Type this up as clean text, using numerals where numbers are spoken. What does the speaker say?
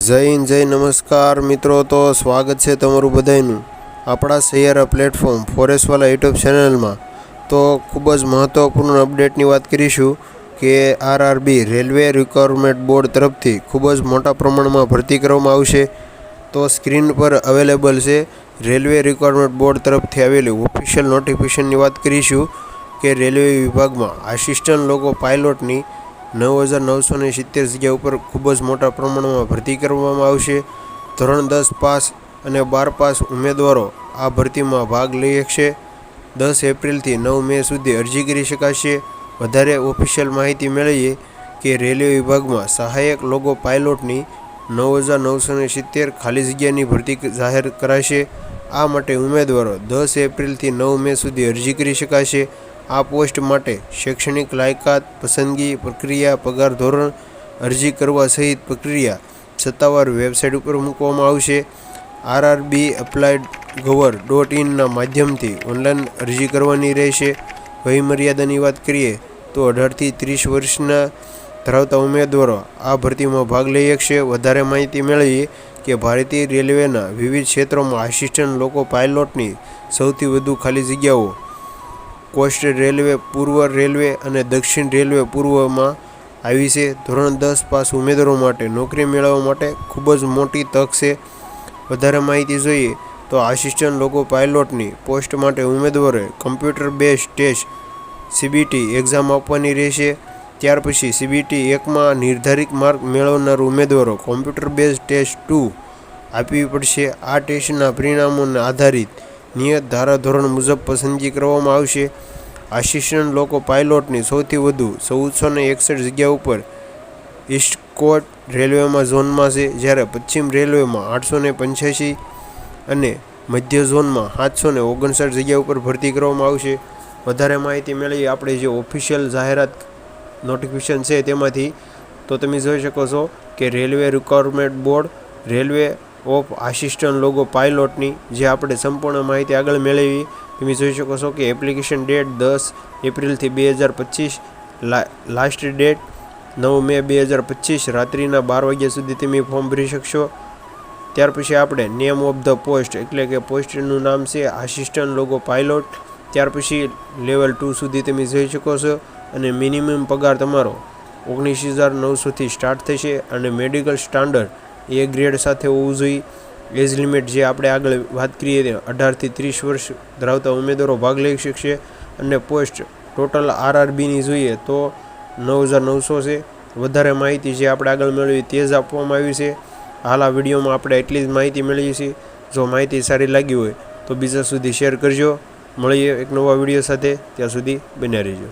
જય હિન્દ, જય નમસ્કાર મિત્રો। તો સ્વાગત છે તમારું બધાનું આપણા સૈયારા પ્લેટફોર્મ ફોરેસ્ટવાલા યુટ્યુબ ચેનલમાં। તો ખૂબ જ મહત્ત્વપૂર્ણ અપડેટની વાત કરીશું કે આરઆરબી રેલવે રિક્વાયરમેન્ટ બોર્ડ તરફથી ખૂબ જ મોટા પ્રમાણમાં ભરતી કરવામાં આવશે। તો સ્ક્રીન પર અવેલેબલ છે રેલવે રિક્વાયરમેન્ટ બોર્ડ તરફથી આવેલી ઓફિશિયલ નોટિફિકેશનની વાત કરીશું કે રેલવે વિભાગમાં આસિસ્ટન્ટ લોકો પાયલોટની 9,970 જગ્યા ઉપર ખૂબ જ મોટા પ્રમાણમાં ભરતી કરવામાં આવશે। ધોરણ 10 પાસ અને 12 પાસ ઉમેદવારો આ ભરતીમાં ભાગ લઈ શકશે। 10 એપ્રિલથી 9 મે સુધી અરજી કરી શકાશે। વધારે ઓફિશિયલ માહિતી મેળવીએ કે રેલવે વિભાગમાં સહાયક લોગો પાયલોટની 9,970 ખાલી જગ્યાની ભરતી જાહેર કરાશે। આ માટે ઉમેદવારો 10 એપ્રિલથી 9 મે સુધી અરજી કરી શકાશે। આ પોસ્ટ માટે શૈક્ષણિક લાયકાત, પસંદગી પ્રક્રિયા, પગાર ધોરણ, અરજી કરવા સહિત પ્રક્રિયા સત્તાવાર વેબસાઇટ ઉપર મૂકવામાં આવશે। આરઆરબી એપ્લાઇડ gov.in ના માધ્યમથી ઓનલાઈન અરજી કરવાની રહેશે। વયમર્યાદાની વાત કરીએ તો 18 થી 30 વર્ષના ધરાવતા ઉમેદવારો આ ભરતીમાં ભાગ લઈ શકશે। વધારે માહિતી મેળવીએ કે ભારતીય રેલવેના વિવિધ ક્ષેત્રોમાં આસિસ્ટન્ટ લોકો પાયલોટની સૌથી વધુ ખાલી જગ્યાઓ કોસ્ટલ રેલવે, પૂર્વ રેલવે અને દક્ષિણ રેલવે પૂર્વમાં આવી છે। ધોરણ 10 પાસ ઉમેદવારો માટે નોકરી મેળવવા માટે ખૂબ જ મોટી તક છે। વધારે માહિતી જોઈએ તો આસિસ્ટન્ટ લોકો પાયલોટની પોસ્ટ માટે ઉમેદવારોએ computer base test CBT exam આપવાની રહેશે। ત્યાર પછી CBT 1માં નિર્ધારિત માર્ક મેળવનાર ઉમેદવારો કોમ્પ્યુટર બેઝ ટેસ્ટ 2 આપવી પડશે। આ ટેસ્ટના પરિણામોને આધારિત નિયત ધારાધોરણ મુજબ પસંદગી કરવામાં આવશે। આસિસ્ટન્ટ લોકો પાયલોટની સૌથી વધુ 1461 જગ્યા ઉપર ઈસ્ટ કોસ્ટ રેલવેમાં ઝોનમાં છે, જ્યારે પશ્ચિમ રેલવેમાં 885 અને મધ્ય ઝોનમાં 759 જગ્યા ઉપર ભરતી કરવામાં આવશે। વધારે માહિતી મેળવી આપણે જે ઓફિશિયલ જાહેરાત નોટિફિકેશન છે તેમાંથી તો તમે જોઈ શકો છો કે railway requirement board railway of assistant loco પાયલોટની જે આપણે સંપૂર્ણ માહિતી આગળ મેળવી તમે જોઈ શકો છો કે એપ્લિકેશન ડેટ 10 એપ્રિલથી 2025, લાસ્ટ ડેટ 9 મે 2025 રાત્રિના 12 વાગ્યા સુધી તમે ફોર્મ ભરી શકશો। ત્યાર પછી આપણે નેમ ઓફ ધ પોસ્ટ એટલે કે પોસ્ટનું નામ છે આસિસ્ટન્ટ લોગો પાયલોટ। ત્યાર પછી લેવલ 2 સુધી તમે જોઈ શકો છો અને મિનિમમ પગાર તમારો 19,900થી સ્ટાર્ટ થશે અને મેડિકલ સ્ટાન્ડર્ડ A ગ્રેડ સાથે હોવું જોઈએ। એજ લિમિટ જે આપણે આગળ વાત કરીએ 18 થી 30 વર્ષ ધરાવતા ઉમેદવારો ભાગ લઈ શકશે અને પોસ્ટ ટોટલ આરઆરબીની જોઈએ તો 9,900 છે। વધારે માહિતી જે આપણે આગળ મેળવી તે જ આપવામાં આવી છે। હાલ આ વિડીયોમાં આપણે એટલી જ માહિતી મેળવી છે। જો માહિતી સારી લાગી હોય તો બીજા સુધી શેર કરજો। મળીએ એક નવા વિડીયો સાથે, ત્યાં સુધી બન્યા રહેજો।